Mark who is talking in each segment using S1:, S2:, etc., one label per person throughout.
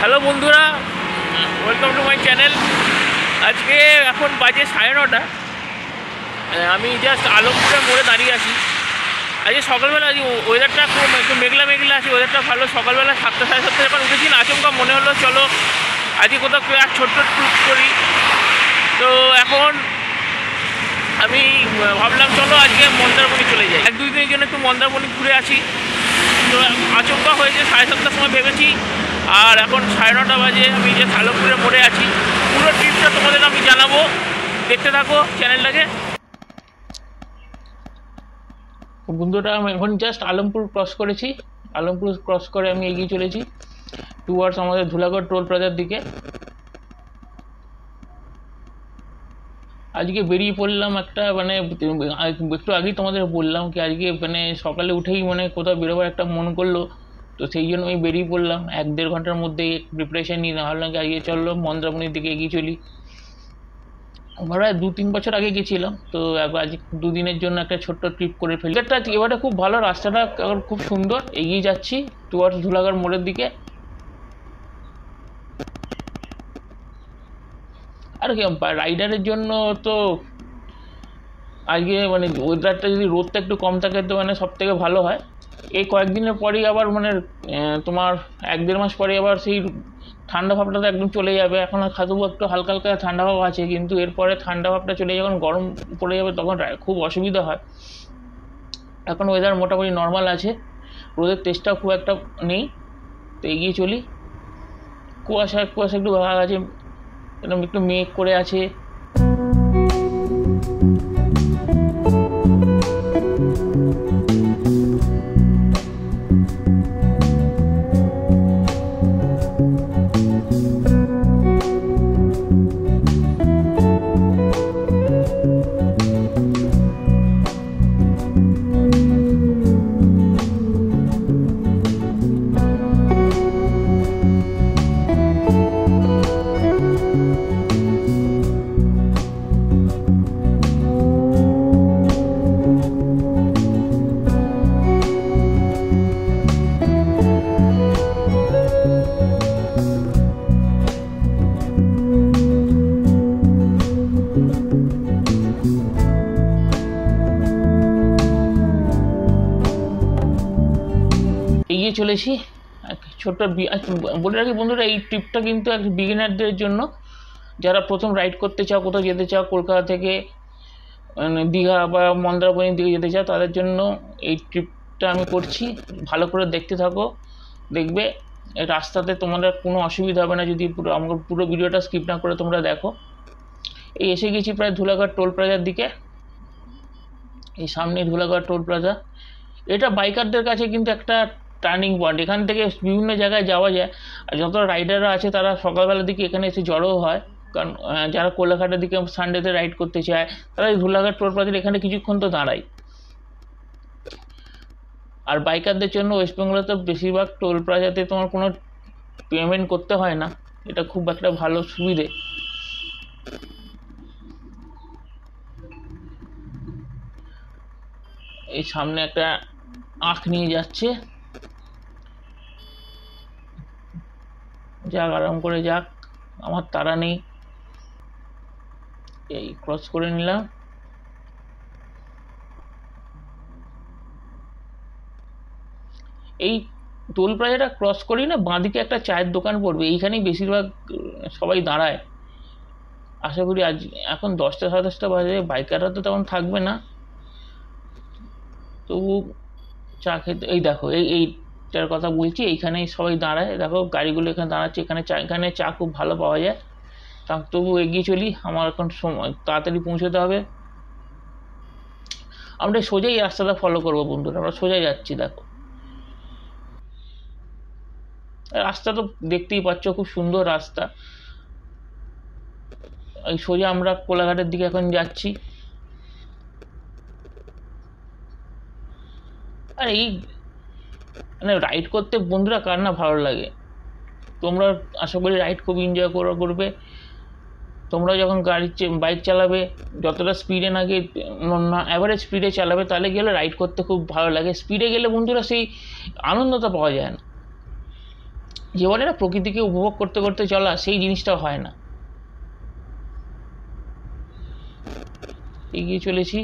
S1: Hello বন্ধুরা, welcome to my channel. আজকে এখন বাজে 9:30। আমি জাস্ট আলমপুরের মোড়ে দাঁড়িয়ে আছি। আজকে সকালবেলা ওয়েদারটা খুব একটু মেঘলা মেঘলা আছে, ওয়েদারটা ভালো। সকালবেলা 7টা 7:30 যখন উঠেছি না, আচমকা মনে হলো চলো আজকে কোথাও এক ছোট্ট ট্যুর করি। তো এখন আমি ভাবলাম চলো আজকে মন্দারমণি চলে যাই, 1-2 দিনের জন্য একটু মন্দারমণি ঘুরে আসি। তো আচমকা হয়েছে 7:30টার সময় ভেবেছি, আর এখন 9:30 বাজে। আমি যে আলমপুরের মোড়ে আছি, পুরো ট্রিপটা তোমাদের আমি জানাবো, দেখতে থাকো চ্যানেলটাকে। বন্ধুরা, আমি এখন জাস্ট আলমপুর ক্রস করেছি। আলমপুর ক্রস করে আমি এগিয়ে চলেছি টুয়ার্ডস আমাদের ধুলাগড় টোল প্লাজার দিকে। আজকে বেরিয়ে পড়লাম একটা একটু আগেই তোমাদের বললাম কি আজকে সকালে উঠেই কোথাও বেরোবার একটা মন করলো। তো সেই জন্য আমি বেরিয়ে পড়লাম 1-1.5 ঘন্টার মধ্যেই প্রিপারেশন নিয়ে ভাবলাম কি আজকে চললো মন্দারমণির দিকে এগিয়ে চলি। আমরা 2-3 বছর আগে গেছিলাম, তো আজ 2 দিনের জন্য একটা ছোট্ট ট্রিপ করে ফেলি। এবারে খুব ভালো, রাস্তাটা খুব সুন্দর। এগিয়ে যাচ্ছি টুয়ার্ডস ধুলাগড় মোড়ের দিকে। আর কি রাইডারের জন্য তো আজকে ওয়েদারটা যদি রোদটা একটু কম থাকে তো সব থেকে ভালো হয়। এই কয়েকদিনের পরেই আবার তোমার 1-1.5 মাস পরে আবার সেই ঠান্ডা ভাবটা তো একদম চলে যাবে। এখন তবু একটু হালকা হালকা ঠান্ডা ভাব আছে, কিন্তু এরপরে ঠান্ডা ভাবটা চলে যখন গরম পড়ে যাবে তখন খুব অসুবিধা হয়। এখন ওয়েদার মোটামুটি নর্মাল আছে, রোদের তেজটাও খুব একটা নেই। তো এগিয়ে চলি। কুয়াশা একটু ভাগ আছে, এরকম একটু মেঘ করে আছে। এগিয়ে চলেছি ছোট্ট। বলে রাখি বন্ধুরা, এই ট্রিপটা কিন্তু এক বিগিনারদের জন্য, যারা প্রথম রাইড করতে চাও, কোথাও যেতে চাও, কলকাতা থেকে দীঘা বা মন্দারমণির দিকে যেতে চাও, তাদের জন্য এই ট্রিপটা আমি করছি। ভালো করে দেখতে থাকো, দেখবে রাস্তাতে তোমাদের কোনো অসুবিধা হবে না যদি আমার পুরো ভিডিওটা স্কিপ না করে তোমরা দেখো। এই এসে গেছি প্রায় ধুলাগড় টোল প্লাজার দিকে। এই সামনে ধুলাগড় টোল প্লাজা। এটা বাইকারদের কাছে কিন্তু একটা টার্নিং পয়েন্ট। এখান থেকে বিভিন্ন জায়গায় যাওয়া যায়, আর যত রাইডাররা আছে তারা সকালবেলার দিকে এখানে এসে জড়ো হয়। কারণ যারা কোলাঘাটের দিকে সানডেতে রাইড করতে চায়, তারা এই ধুলাঘাট টোল প্লাজার এখানে কিছুক্ষণ তো দাঁড়ায়। আর বাইকারদের জন্য ওয়েস্ট বেঙ্গলে তো বেশিরভাগ টোল প্লাজাতে তোমার কোনো পেমেন্ট করতে হয় না, এটা খুব একটা ভালো সুবিধে। এই সামনে একটা আখ নিয়ে যাচ্ছে, যাক আরাম করে যাক, আমার তাড়া নেই। এই ক্রস করে নিলাম। এই টোল প্লাজাটা ক্রস করি না, বাঁদিকে একটা চায়ের দোকান পড়বে, এইখানেই বেশিরভাগ সবাই দাঁড়ায়। আশা করি আজ এখন 10টা 10:30 বাজে, বাইকাররা তো তেমন থাকবে না, তবু চা খেতে। এই দেখো এইটার কথা বলছি, এইখানেই সবাই দাঁড়ায়। দেখো গাড়িগুলো এখানে দাঁড়াচ্ছে, এখানে চা খুব ভালো পাওয়া যায়। তা তবু এগিয়ে চলি, আমার এখন সময় তাড়াতাড়ি পৌঁছতে হবে। আমরা সোজাই রাস্তাটা ফলো করবো বন্ধুরা, আমরা সোজাই যাচ্ছি। দেখো রাস্তা তো দেখতেই পাচ্ছ, খুব সুন্দর রাস্তা। এই সোজা আমরা কোলাঘাটের দিকে এখন যাচ্ছি। আর এই রাইড করতে বন্ধুরা কার না ভালো লাগে। তোমরা আশা করি রাইড খুব এনজয় করবে। তোমরা যখন বাইক চালাবে, যতটা স্পিডে না গিয়ে অ্যাভারেজ স্পিডে চালাবে, তাহলে গেলে রাইড করতে খুব ভালো লাগে। স্পিডে গেলে বন্ধুরা সেই আনন্দটা পাওয়া যায় না। যে বলে না প্রকৃতিকে উপভোগ করতে করতে চলা, সেই জিনিসটা হয় না। এগিয়ে চলেছি।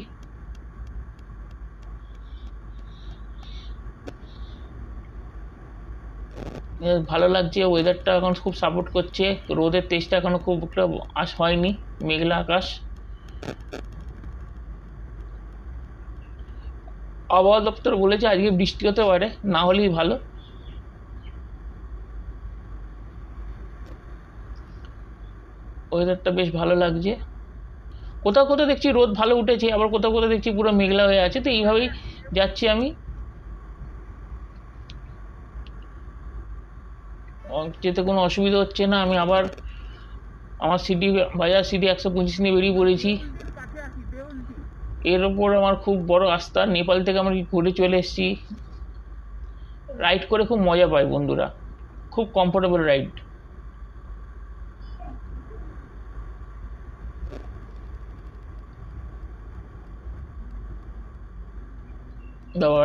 S1: ভালো লাগছে, ওয়েদারটা এখন খুব সাপোর্ট করছে, রোদের তেজটা এখনো খুব একটা হয়নি, মেঘলা আকাশ। আবহাওয়া দপ্তর বলেছে আজকে বৃষ্টি হতে পারে, না হলেই ভালো। ওয়েদারটা বেশ ভালো লাগছে। কোথাও কোথাও দেখছি রোদ ভালো উঠেছে, আবার কোথাও কোথাও দেখছি পুরো মেঘলা হয়ে আছে, তো এইভাবেই যাচ্ছি আমি। যেতে কোনো অসুবিধা হচ্ছে না। আমি আবার আমার সিটি, বাজার সিটি 125 নিয়ে বেরিয়ে পড়েছি। এর ওপর আমার খুব বড় আস্থা, নেপাল থেকে আমরা ঘুরে চলে এসেছি। রাইড করে খুব মজা পাই বন্ধুরা, খুব কমফোর্টেবল রাইড।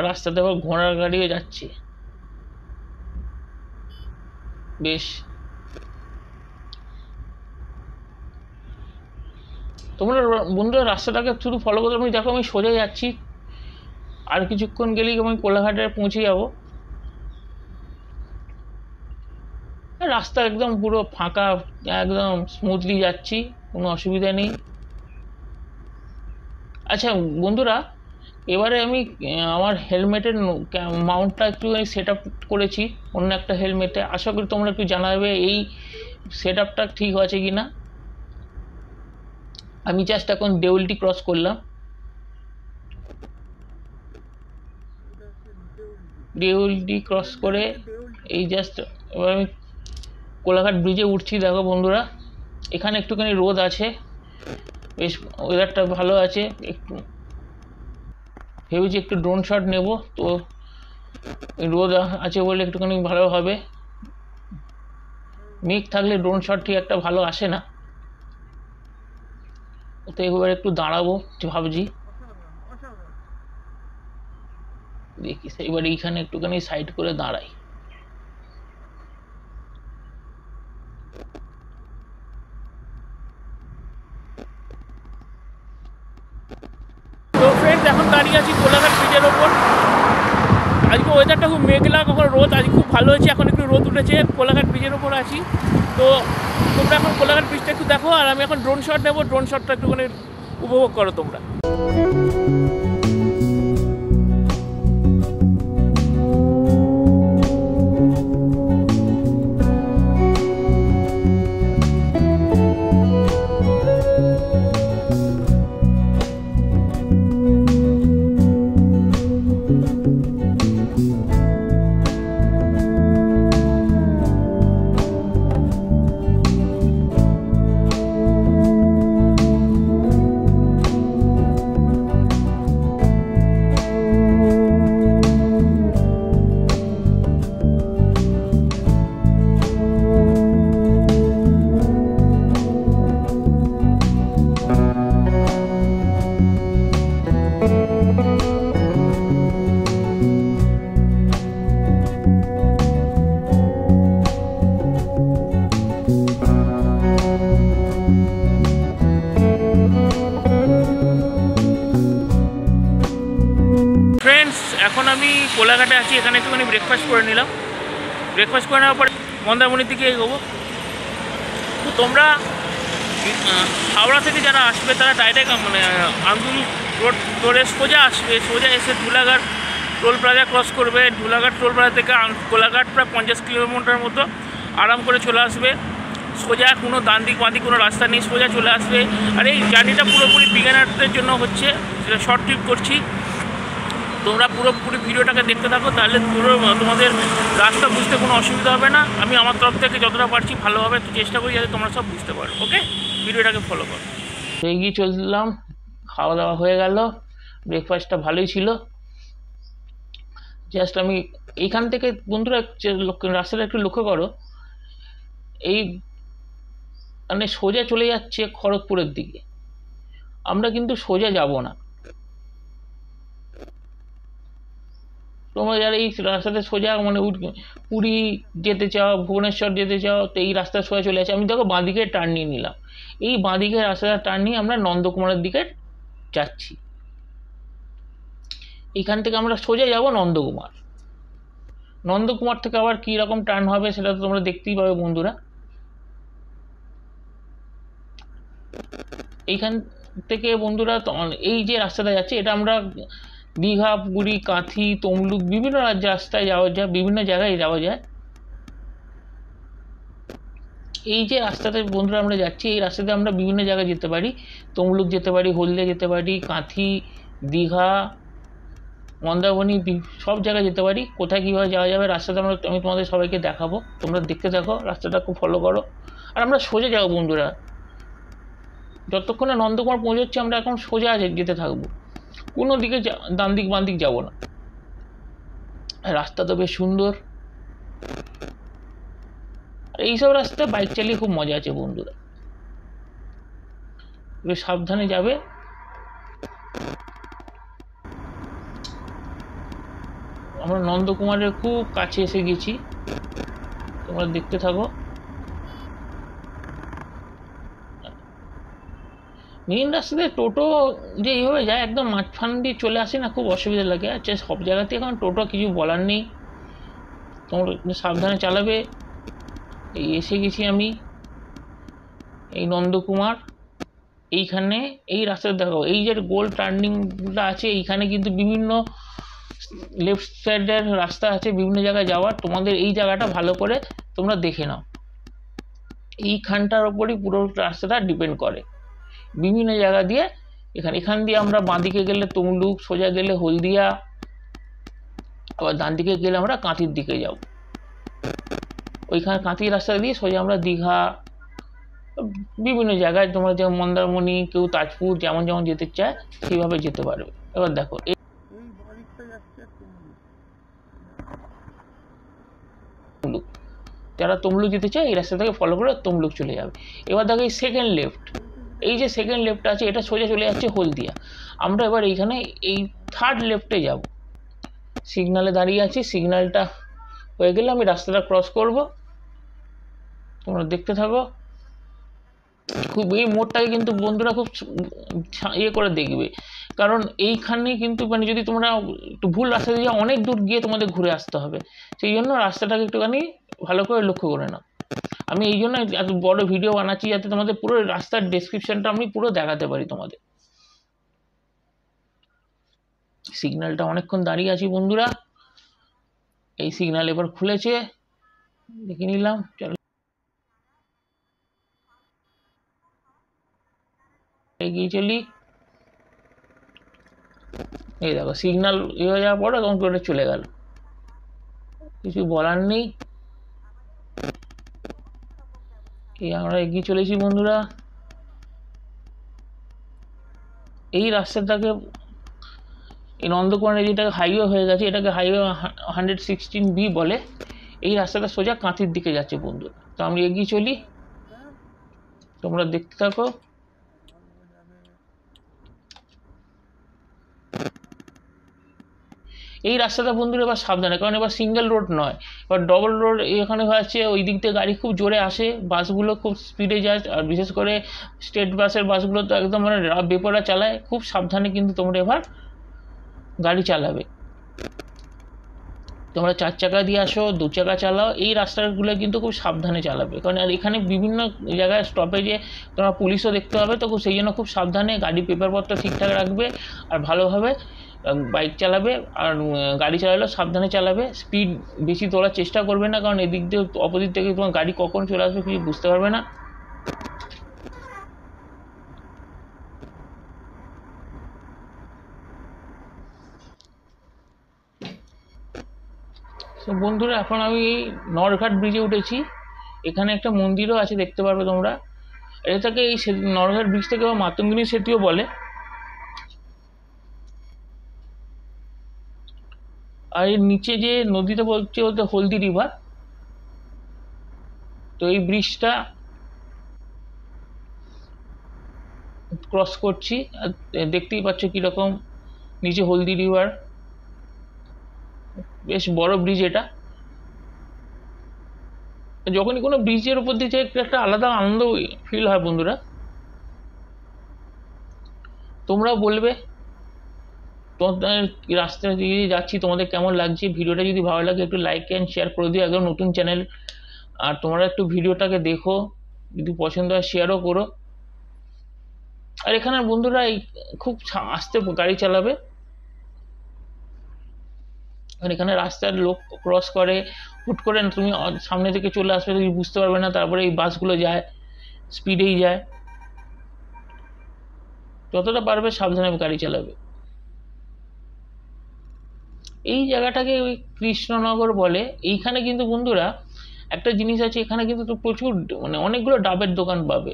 S1: রাস্তাতে আবার ঘোড়ার গাড়িও যাচ্ছে, বেশ। তোমরা বন্ধুরা রাস্তাটাকে শুধু ফলো করতে, আমি দেখো আমি সোজা যাচ্ছি, আর কিছুক্ষণ গেলেই আমি কোলাঘাটে পৌঁছে যাব। রাস্তা একদম পুরো ফাঁকা, একদম স্মুথলি যাচ্ছি, কোনো অসুবিধা নেই। আচ্ছা বন্ধুরা, এবারে আমি আমার হেলমেটের মাউন্টটা একটু সেট আপ করেছি অন্য একটা হেলমেটে। আশা করি তোমরা একটু জানাবে এই সেট আপটা ঠিক আছে কি না। আমি জাস্ট এখন দেউলটি ক্রস করলাম, দেউলটি ক্রস করে এই জাস্ট এবার আমি কোলাঘাট ব্রিজে উঠছি। দেখো বন্ধুরা, এখানে একটুখানি রোদ আছে, বেশ ওয়েদারটা ভালো আছে। একটু ভেবেছি একটু ড্রোন শট নেব, তো রোদ আছে বলে একটুখানি ভালো হবে। মেঘ থাকলে ড্রোন শট ঠিক একটা ভালো আসে না, তো এবার একটু দাঁড়াবো ভাবছি। দেখি এবার এইখানে একটুখানি সাইড করে দাঁড়াই। তো ফ্রেন্ডস, এখন দাঁড়িয়ে আছি কোলাঘাট ব্রিজের ওপর। আজকে ওয়েদারটা খুব মেঘলা, কখন রোদ, আজ খুব ভালো হয়েছে, এখন একটু রোদ উঠেছে। কোলাঘাট ব্রিজের ওপর আছি, তো তোমরা এখন কোলাঘাট ব্রিজটা একটু দেখো, আর আমি এখন ড্রোন শট নেবো। ড্রোন শটটা একটুখানি উপভোগ করো তোমরা। এখন আমি কোলাঘাটে আছি, এখানে একটুখানি ব্রেকফাস্ট করে নিলাম। ব্রেকফাস্ট করে নেওয়ার পরে মন্দারমণির দিকে এগোবো। তো তোমরা হাওড়া থেকে যারা আসবে তারা ডাইরেক্ট মানে আন্দুল রোড ধরে সোজা আসবে, সোজা এসে ধুলাঘাট টোল প্লাজা ক্রস করবে। ধুলাঘাট টোল প্লাজা থেকে কোলাঘাট প্রায় 50 কিলোমিটার মতো আরাম করে চলে আসবে। সোজা কোনো ডান দিক বাঁ দিক কোনো রাস্তা নেই, সোজা চলে আসবে। আর এই জার্নিটা পুরোপুরি বিগিনারদের জন্য হচ্ছে, সেটা শর্ট ট্রিপ করছি। তোমরা পুরোপুরি ভিডিওটাকে দেখতে থাকো, তাহলে পুরো তোমাদের রাস্তা বুঝতে কোনো অসুবিধা হবে না। আমি আমার তরফ থেকে যতটা পারছি ভালোভাবে চেষ্টা করি যাতে তোমরা সব বুঝতে পারো। ওকে, ভিডিওটাকে ফলো করো। এগিয়ে চললাম, খাওয়া দাওয়া হয়ে গেল, ব্রেকফাস্টটা ভালোই ছিল। জাস্ট আমি এইখান থেকে বন্ধুরা রাস্তাটা একটু লক্ষ্য করো, এই মানে সোজা চলে যাচ্ছে খড়গপুরের দিকে। আমরা কিন্তু সোজা যাব না, তোমরা যারা এই রাস্তাতে সোজা মানে পুরী যেতে চাও, ভুবনেশ্বর যেতে চাও, তো এই রাস্তা সোজা চলে আসে। আমি দেখো বাঁদিকে টার্ন নিয়ে নিলাম, এই বাঁদিকে রাস্তাটা টার্ন নিয়ে আমরা নন্দকুমারের দিকে যাচ্ছি। এইখান থেকে আমরা সোজা যাব নন্দকুমার। নন্দকুমার থেকে আবার কী রকম টার্ন হবে সেটা তো তোমরা দেখতেই পাবে বন্ধুরা। এইখান থেকে বন্ধুরা এই যে রাস্তাটা যাচ্ছে এটা আমরা দীঘা, পুরী, কাঁথি, তমলুক বিভিন্ন রাস্তায় যাওয়া যায়, বিভিন্ন জায়গায় যাওয়া যায়। এই যে রাস্তাতে বন্ধুরা আমরা যাচ্ছি, এই রাস্তাতে আমরা বিভিন্ন জায়গায় যেতে পারি। তমলুক যেতে পারি, হলদিয়া যেতে পারি, কাঁথি, দীঘা, মন্দারমণি, সব জায়গায় যেতে পারি। কোথায় কীভাবে যাওয়া যাবে রাস্তাটা আমি তোমাদের সবাইকে দেখাবো, তোমরা দেখতে থাকো, রাস্তাটা খুব ফলো করো। আর আমরা সোজা যাবো বন্ধুরা, যতক্ষণে নন্দকুমার পৌঁছাচ্ছি আমরা এখন সোজা যেতে থাকবো, কোনো দিকে ডান দিক বাম দিক যাবো না। রাস্তা তো বেশ সুন্দর, আর এইসব রাস্তায় বাইক চালিয়ে খুব মজা আছে বন্ধুরা, বেশ সাবধানে যাবে। আমরা নন্দকুমারের খুব কাছে এসে গেছি, তোমরা দেখতে থাকো। মেইন রাস্তাতে টোটো যে এইভাবে যায় একদম মাঝখান দিয়ে চলে আসে না, খুব অসুবিধা লাগে। আচ্ছা সব জায়গাতে এখন টোটো কিছু বলার নেই, তোমরা সাবধানে চালাবে। এই এসে গেছি আমি এই নন্দকুমার। এইখানে এই রাস্তাটা দেখো, এই যে গোল টার্নিংটা আছে এইখানে কিন্তু বিভিন্ন লেফট সাইডের রাস্তা আছে বিভিন্ন জায়গায় যাওয়ার। তোমাদের এই জায়গাটা ভালো করে তোমরা দেখে নাও, এইখানটার ওপরই পুরো রাস্তাটা ডিপেন্ড করে। বিভিন্ন জায়গা দিয়ে এখান দিয়ে আমরা বাঁদিকে গেলে তমলুক, সোজা গেলে হলদিয়া, আবার ডান দিকে গেলে আমরা কাঁথির দিকে যাব। ওইখানে কাঁথির রাস্তা দিয়ে সোজা আমরা দীঘা, বিভিন্ন জায়গায় তোমরা যেমন মন্দারমণি, কেউ তাজপুর, যেমন যেমন যেতে চায় সেইভাবে যেতে পারবে। এবার দেখো তমলুক, যারা তমলুক যেতে চায় এই রাস্তা থেকে ফলো করে তমলুক চলে যাবে। এবার দেখো এই সেকেন্ড লেফট, এই যে সেকেন্ড লেফট আছে এটা সোজা চলে যাচ্ছে হলদিয়া। আমরা এবার এইখানে এই থার্ড লেফটে যাব, সিগনালে দাঁড়িয়ে আছি, সিগন্যালটা হয়ে গেলে আমি রাস্তাটা ক্রস করব, তোমরা দেখতে থাকো। খুব এই মোড়টাকে কিন্তু বন্ধুরা খুব ইয়ে করে দেখবে, কারণ এইখানে কিন্তু মানে যদি তোমরা একটু ভুল রাস্তা দিয়ে অনেক দূর গিয়ে তোমাদের ঘুরে আসতে হবে, সেই জন্য রাস্তাটাকে একটুখানি ভালো করে লক্ষ্য করে নাও। আমি এই জন্য এত বড় ভিডিও বানাচ্ছি যাতে তোমাদের পুরো রাস্তার ডেসক্রিপশনটা আমি পুরো দেখাতে পারি তোমাদের। সিগন্যালটা অনেকক্ষণ দাঁড়িয়ে আছি বন্ধুরা, এই সিগন্যাল এবার খুলেছে, দেখে নিলাম। চলো এগিয়ে চলি। এই দেখো সিগন্যাল এ হয়ে যাওয়ার পরে কম্পিউটার চলে গেল, কিছু বলার নেই। আমরা এগিয়ে চলেছি বন্ধুরা। এই রাস্তাটাকে এই নন্দকুমারে যেটাকে হাইওয়ে হয়ে গেছে এটাকে হাইওয়ে 116B বলে। এই রাস্তাটা সোজা কাঁথির দিকে যাচ্ছে বন্ধুরা, তো আমি এগিয়ে চলি, তোমরা দেখতে থাকো। এই রাস্তাটা বন্ধুরা এবার সাবধানে, কারণ এবার সিঙ্গেল রোড নয়, এবার ডবল রোড। এখানে হচ্ছে ওই দিক থেকে গাড়ি খুব জোরে আসে, বাসগুলো খুব স্পিডে যায়, আর বিশেষ করে স্টেট বাসগুলো তো একদম মানে বেপরা চালায়। খুব সাবধানে কিন্তু তোমরা এবার গাড়ি চালাবে। তোমরা 4 চাকা দিয়ে আসো, 2 চাকা চালাও, এই রাস্তাগুলো কিন্তু খুব সাবধানে চালাবে, কারণ আর এখানে বিভিন্ন জায়গায় স্টপেজে তোমরা পুলিশও দেখতে হবে, তো সেই জন্য খুব সাবধানে গাড়ি পেপারপত্র ঠিকঠাক রাখবে আর ভালোভাবে বাইক চালাবে। আর গাড়ি চালালেও সাবধানে চালাবে, স্পিড বেশি তোলার চেষ্টা করবে না, কারণ এদিক দিয়ে অপোজিট থেকে তোমার গাড়ি কখন চলে আসবে কিছু বুঝতে পারবে না। তো বন্ধুরা এখন আমি নরঘাট ব্রিজে উঠেছি, এখানে একটা মন্দিরও আছে দেখতে পারবে তোমরা। এটাকে এই নরঘাট ব্রিজ থেকে মাতঙ্গিনী সেতুও বলে। আর এর নিচে যে নদীটা বলছে ওটা হলদি রিভার। তো এই ব্রিজটা ক্রস করছি, আর দেখতেই পাচ্ছ কিরকম নিচে হলদি রিভার, বেশ বড় ব্রিজ এটা। যখনই কোনো ব্রিজের উপর দিয়ে যাই একটা আলাদা আনন্দ ফিল হয় বন্ধুরা। তোমরাও বলবে তোমাদের রাস্তা দিয়ে যাচ্ছি তোমাদের কেমন লাগছে। ভিডিওটা যদি ভালো লাগে একটু লাইক অ্যান্ড শেয়ার করে দিও, একদম নতুন চ্যানেল। আর তোমরা একটু ভিডিওটাকে দেখো, যদি পছন্দ হয় শেয়ারও করো। আর এখানে বন্ধুরা এই খুব আস্তে গাড়ি চালাবে, আর এখানে রাস্তার লোক ক্রস করে, হুট করে তুমি সামনে থেকে চলে আসবে, তুমি বুঝতে পারবে না। তারপরে এই বাসগুলো যায়, স্পিডেই যায়। যতটা পারবে সাবধানে গাড়ি চালাবে। এই জায়গাটাকে ওই কৃষ্ণনগর বলে। এইখানে কিন্তু বন্ধুরা একটা জিনিস আছে, এখানে কিন্তু তো প্রচুর মানে অনেকগুলো ডাবের দোকান পাবে।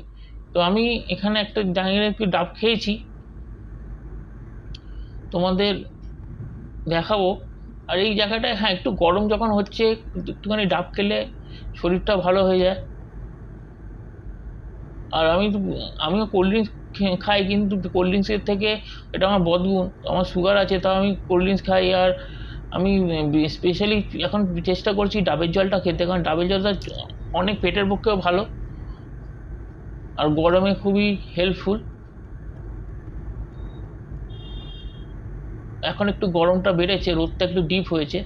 S1: তো আমি এখানে একটা দাঁড়িয়ে একটু ডাব খেয়েছি, তোমাদের দেখাবো। আর এই জায়গাটায় হ্যাঁ একটু গরম যখন হচ্ছে একটুখানি ডাব খেলে শরীরটা ভালো হয়ে যায়। আর আমিও কোল্ড ড্রিঙ্কস খাই, কিন্তু কোল্ড ড্রিঙ্কসের থেকে এটা আমার বদগুণ। আমার সুগার আছে, তাও আমি কোল্ড ড্রিঙ্কস খাই। আর আমি স্পেশালি এখন চেষ্টা করছি ডাবের জলটা খেতে, কারণ ডাবের জলটা অনেক পেটের পক্ষেও ভালো আর গরমে খুবই হেল্পফুল। এখন একটু গরমটা বেড়েছে, রোদটা একটু ডিপ হয়েছে।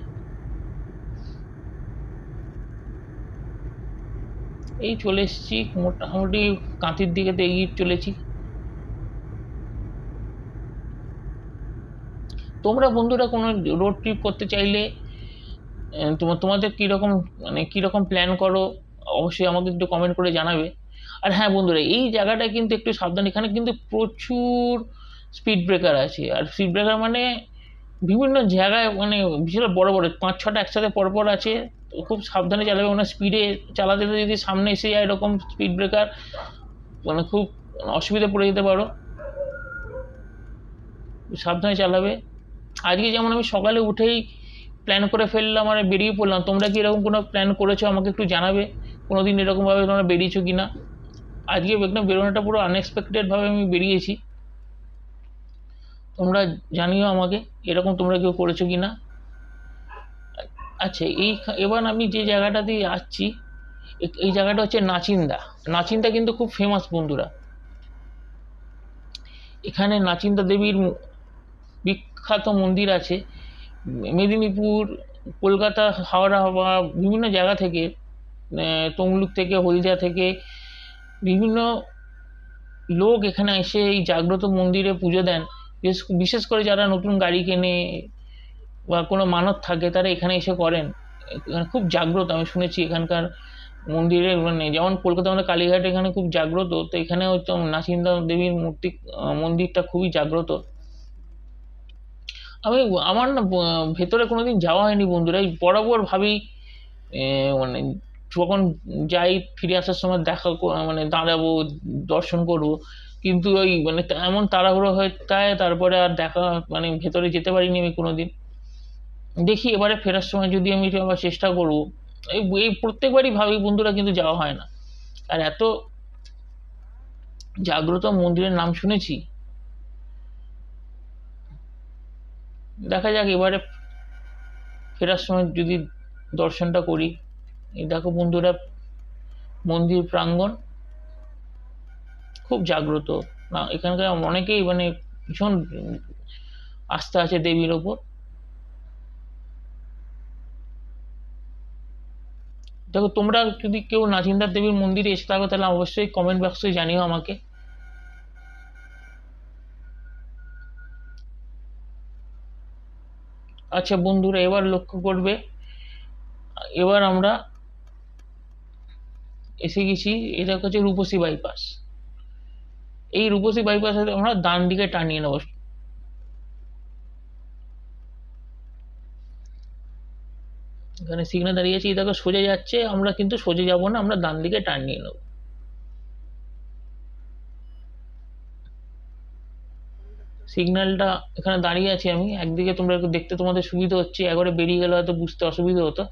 S1: এই চলে এসেছি মোটামুটি কাঁথির দিকে এগিয়ে চলেছি। তোমরা বন্ধুরা কোনো রোড ট্রিপ করতে চাইলে তোমাদের কীরকম মানে কীরকম প্ল্যান করো অবশ্যই আমাকে একটু কমেন্ট করে জানাবে। আর হ্যাঁ বন্ধুরা, এই জায়গাটায় কিন্তু একটু সাবধান, এখানে কিন্তু প্রচুর স্পিড ব্রেকার আছে। আর স্পিড ব্রেকার মানে বিভিন্ন জায়গায়, মানে বিশাল বড় বড় 5-6টা একসাথে পরপর আছে। তো খুব সাবধানে চালাবে, মানে স্পিডে চালাতে যদি সামনে এসে যায় এরকম স্পিড ব্রেকার, মানে খুব অসুবিধা পড়ে যেতে পারো। সাবধানে চালাবে। আজকে যেমন আমি সকালে উঠেই প্ল্যান করে ফেললাম আর বেরিয়ে পড়লাম। তোমরা কি এরকম কোনো প্ল্যান করেছো আমাকে একটু জানাবে, কোনো দিন এরকমভাবে তোমরা বেরিয়েছো কি না। আজকে একদম বেরোনোটা পুরো আনএক্সপেক্টেডভাবে আমি বেরিয়েছি। তোমরা জানিও আমাকে এরকম তোমরা কেউ করেছো কি না। আচ্ছা, এবার আমি যে জায়গাটাতে যাচ্ছি এই জায়গাটা হচ্ছে নাচিন্দা। নাচিন্দা কিন্তু খুব ফেমাস বন্ধুরা। এখানে নাচিন্দা দেবীর বিখ্যাত মন্দির আছে। মেদিনীপুর, কলকাতা, হাওড়া বা বিভিন্ন জায়গা থেকে, তমলুক থেকে, হলদিয়া থেকে বিভিন্ন লোক এখানে এসে এই জাগ্রত মন্দিরে পুজো দেন। বিশেষ করে যারা নতুন গাড়ি কেনে বা কোনো মানত থাকে তারা এখানে এসে করেন। এখানে খুব জাগ্রত, আমি শুনেছি এখানকার মন্দিরে, মানে যেমন কলকাতা আমাদের কালীঘাট এখানে খুব জাগ্রত, তো এখানে হয়তো নাচিন্দা দেবীর মন্দিরটা খুবই জাগ্রত। আমি আমার না ভেতরে কোনোদিন যাওয়া হয়নি বন্ধুরা। এই বরাবর ভাবি মানে যখন যাই ফিরে আসার সময় মানে দাঁড়াবো, দর্শন করবো, কিন্তু ওই মানে এমন তাড়াহুড়ো হয়ে যায়, তারপরে আর দেখা মানে ভেতরে যেতে পারিনি আমি কোনোদিন। দেখি এবারে ফেরার সময় যদি আমি আবার চেষ্টা করবো। এই প্রত্যেকবারই ভাবি বন্ধুরা, কিন্তু যাওয়া হয় না। আর এত জাগ্রত মন্দিরের নাম শুনেছি, দেখা যাক এবারে ফেরার সময় যদি দর্শনটা করি। এই দেখো বন্ধুরা, মন্দির প্রাঙ্গণ খুব জাগ্রত। না এখানকার অনেকেই মানে ভীষণ আস্থা আছে দেবীর ওপর। দেখো তোমরা যদি কেউ নাচিন্দা দেবীর মন্দিরে এসে থাকো তাহলে অবশ্যই কমেন্ট বক্সে জানিও আমাকে। আচ্ছা বন্ধুরা, এবার লক্ষ্য করবে, এবার আমরা এসে গেছি, এটা হচ্ছে রূপসী বাইপাস। এই রূপসী বাইপাসে আমরা ডান দিকে টানিয়ে নেবো। এখানে সিগন্যাল দাঁড়িয়ে আছে, দেখো সোজা যাচ্ছে, আমরা কিন্তু সোজা যাবো না, আমরা ডান দিকে টার্ন নিয়ে নেবো। সিগন্যালটা এখানে দাঁড়িয়ে আছি আমি, একদিকে তোমরা একটু দেখতে তোমাদের সুবিধা হচ্ছে, একবারে বেরিয়ে গেলে হয়তো বুঝতে অসুবিধা হতো।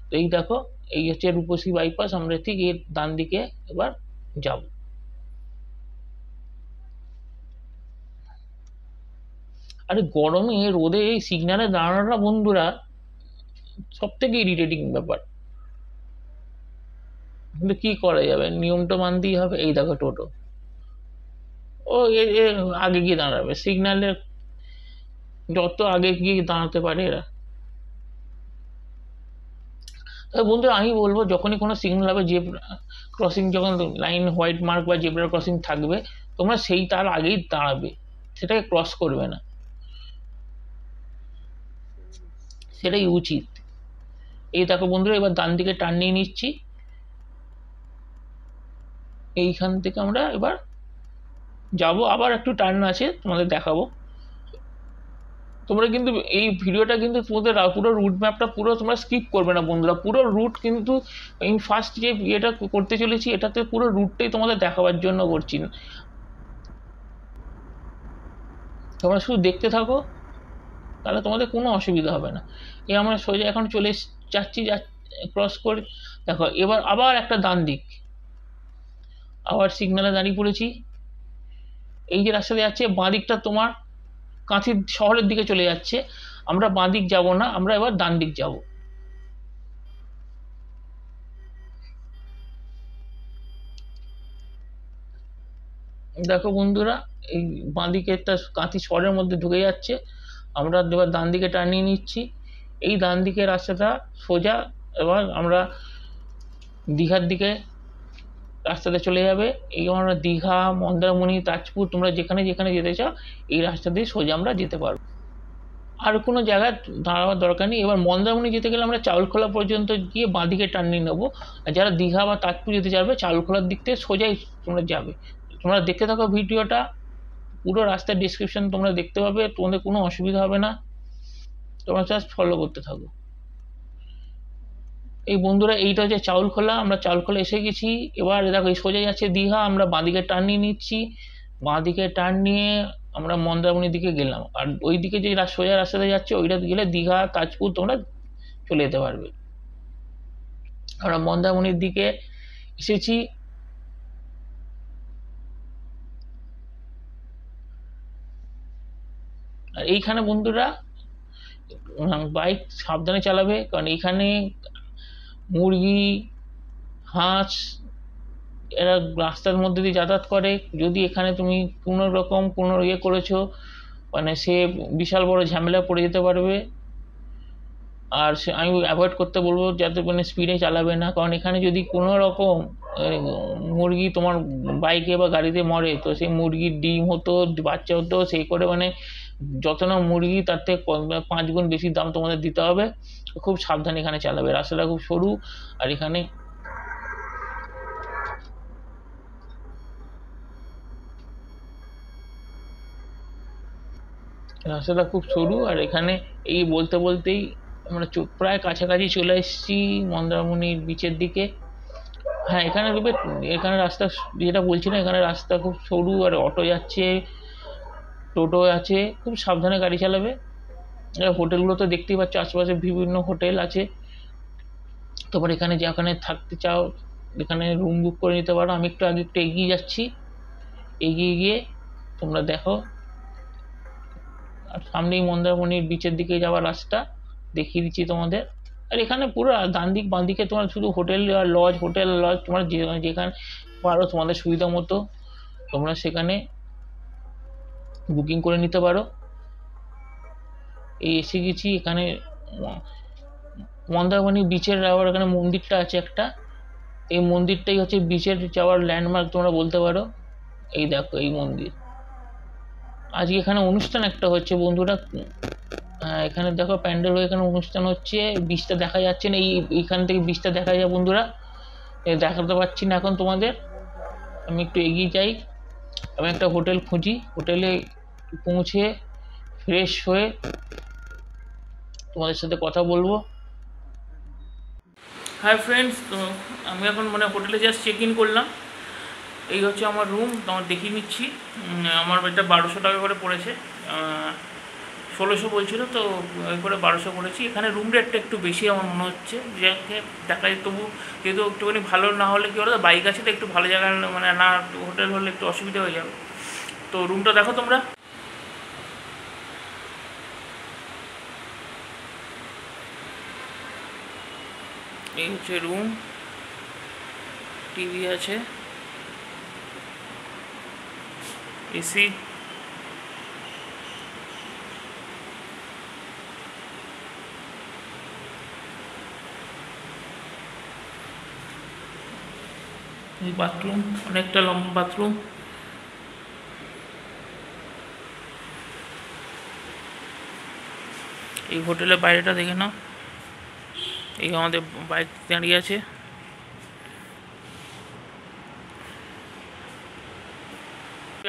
S1: তো এই দেখো, এই হচ্ছে রূপসী বাইপাস, আমরা ঠিক এর ডান দিকে এবার যাব। আরে গরমে রোদে এই সিগন্যালে দাঁড়ানোটা বন্ধুরা সব থেকে ইরিটেটিং ব্যাপার, কিন্তু কি করা যাবে, নিয়মটা মানতেই হবে। এই দেখো টোটো, ও আগে গিয়ে দাঁড়াবে, সিগন্যালের যত আগে গিয়ে দাঁড়াতে পারে এরা। তবে বন্ধুরা আমি বলবো, যখনই কোনো সিগন্যাল হবে, জেব্রা ক্রসিং, যখন লাইন হোয়াইট মার্ক বা জেব্রা ক্রসিং থাকবে, তোমরা সেই তার আগেই দাঁড়াবে, সেটাকে ক্রস করবে না, সেটাই উচিত। এই দেখো বন্ধুরা, এবার ডান দিকে টার্ন নিয়ে নিচ্ছি। এইখান থেকে আমরা এবার যাব, আবার একটু টার্ন আছে তোমাদের দেখাবো। তোমরা কিন্তু এই ভিডিওটা কিন্তু তোমাদের পুরো রুট ম্যাপটা পুরো তোমরা স্কিপ করবে না বন্ধুরা, পুরো রুট কিন্তু এই ফার্স্ট যে ইয়েটা করতে চলেছি এটাতে পুরো রুটটাই তোমাদের দেখাবার জন্য করছি না, তোমরা শুধু দেখতে থাকো, তাহলে তোমাদের কোনো অসুবিধা হবে না। এই আমরা সোজা এখন চলে যাচ্ছি, ক্রস করে দেখো, এবার আবার একটা ডান দিক, আবার সিগন্যালে দাঁড়িয়ে পড়েছি। এই যে রাস্তাতে যাচ্ছে বাঁ দিকটা তোমার কাঁথি শহরের দিকে চলে যাচ্ছে, আমরা বাঁ দিক যাবো না, আমরা এবার ডান দিক যাব। দেখো বন্ধুরা, এই বাঁ দিকে একটা কাঁথি শহরের মধ্যে ঢুকে যাচ্ছে, আমরা এবার ডান দিকে টার্নিয়ে নিচ্ছি। এই ডান দিকে রাস্তাটা সোজা এবার আমরা দীঘার দিকে রাস্তাতে চলে যাবে। এই আমরা দীঘা, মন্দারমণি, তাজপুর, তোমরা যেখানে যেখানে যেতে চাও এই রাস্তা দিয়ে সোজা আমরা যেতে পারবো, আর কোনো জায়গায় দাঁড়াবার দরকার নেই। এবার মন্দারমণি যেতে গেলে আমরা চাউলখোলা পর্যন্ত গিয়ে বাঁদিকে টার্ন নিয়ে নেবো, আর যারা দীঘা বা তাজপুর যেতে চাইবে চাউলখোলার দিক থেকে সোজাই তোমরা যাবে। তোমরা দেখতে থাকো ভিডিওটা, পুরো রাস্তার ডিসক্রিপশন তোমরা দেখতে পাবে, তোমাদের কোনো অসুবিধা হবে না, তোমরা জাস্ট ফলো করতে থাকো। এই বন্ধুরা এইটা হচ্ছে চাউলখোলা, আমরা চাউলখোলা এসে গেছি। এবার দেখো এই সোজা যাচ্ছে দীঘা, আমরা বাঁদিকে টার্ন নিয়ে নিচ্ছি, বাঁদিকে টার্ন নিয়ে আমরা মন্দারমণির দিকে গেলাম, আর ওই দিকে যে সোজা রাস্তাতে যাচ্ছে ওইটা গেলে দীঘা, তাজপুর তোমরা চলে যেতে পারবে। আমরা মন্দারমণির দিকে এসেছি। আর এইখানে বন্ধুরা বাইক সাবধানে চালাবে, কারণ এইখানে মুরগি, হাঁস এরা রাস্তার মধ্যে দিয়ে যাতায়াত করে। যদি এখানে তুমি কোনো রকম কোনো ইয়ে করেছো, মানে সে বিশাল বড় ঝামেলা পড়ে যেতে পারবে। আর সে আমি অ্যাভয়েড করতে বলবো যাতে মানে স্পিডে চালাবে না, কারণ এখানে যদি কোনো রকম মুরগি তোমার বাইকে বা গাড়িতে মরে, তো সেই মুরগির ডিম হতো, বাচ্চা হতো, সেই করে মানে যত না মুরগি তার থেকে 5 গুণ বেশি দাম তোমাদের দিতে হবে। খুব সাবধানে এখানে চালাবে, রাস্তাটা খুব সরু, আর এখানে রাস্তাটা খুব সরু, আর এখানে এই বলতে বলতেই আমরা প্রায় কাছাকাছি চলে এসেছি মন্দারমণির বিচের দিকে। হ্যাঁ, এখানে দেখবে, এখানে রাস্তা যেটা বলছিলাম, এখানে রাস্তা খুব সরু, আর অটো যাচ্ছে, টোটো আছে, খুব সাবধানে গাড়ি চালাবে। হোটেলগুলো তো দেখতেই পাচ্ছ, আশেপাশে বিভিন্ন হোটেল আছে, তোমার এখানে যেখানে থাকতে চাও এখানে রুম বুক করে নিতে পারো। আমি একটু আগে একটু এগিয়ে যাচ্ছি, এগিয়ে গিয়ে তোমরা দেখো, আর সামনেই মন্দারমণির বিচের দিকে যাওয়ার রাস্তা দেখিয়ে দিচ্ছি তোমাদের। আর এখানে পুরো ডান দিক বাঁ দিকে তোমার শুধু হোটেল আর লজ, হোটেল লজ, তোমার যেখানে পারো তোমাদের সুবিধা মতো তোমরা সেখানে বুকিং করে নিতে পারো। এই এসে গেছি এখানে মন্দারমণি বিচের যাওয়ার, এখানে মন্দিরটা আছে একটা, এই মন্দিরটাই হচ্ছে বিচের যাওয়ার ল্যান্ডমার্ক তোমরা বলতে পারো। এই দেখো এই মন্দির, আজকে এখানে অনুষ্ঠান একটা হচ্ছে বন্ধুরা। এখানে দেখো প্যান্ডেল হয়ে এখানে অনুষ্ঠান হচ্ছে, বীজটা দেখা যাচ্ছে না, এইখান থেকে বীজটা দেখা যায় বন্ধুরা, দেখাতে পারছি না এখন তোমাদের। আমি একটু এগিয়ে যাই, আমি একটা হোটেল খুঁজি, হোটেলে পৌঁছে ফ্রেশ হয়ে তোমাদের সাথে কথা বলবো। হাই ফ্রেন্ডস, তো আমি এখন মানে হোটেলে জাস্ট চেক ইন করলাম। এই হচ্ছে আমার রুম, তোমার দেখিয়ে নিচ্ছি। আমার এটা 1200 টাকা করে পড়েছে, 1600 বলছিল, তো ওই করে 1200 পড়েছি। এখানে রুম রেটটা একটু বেশি আমার মনে হচ্ছে, যে দেখা যায়, তবু যেহেতু একটুখানি ভালো না হলে কী বলো, বাইক আছে তো একটু ভালো জায়গায় মানে না হোটেল হলে একটু অসুবিধা হয়ে যাবে। তো রুমটা দেখো তোমরা, এই হচ্ছে রুম, টিভি আছে, এসি। বাথরুম, অনেকটা লম্বা বাথরুম। এই হোটেলের বাইরেটা দেখে নাও, এই আমাদের বাইক দাঁড়িয়ে আছে।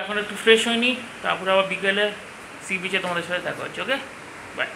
S1: এখন একটু ফ্রেশ হয়নি, তারপরে আবার বিকেলে সি বিচে তোমাদের সাথে দেখা হচ্ছে। ওকে, বাই।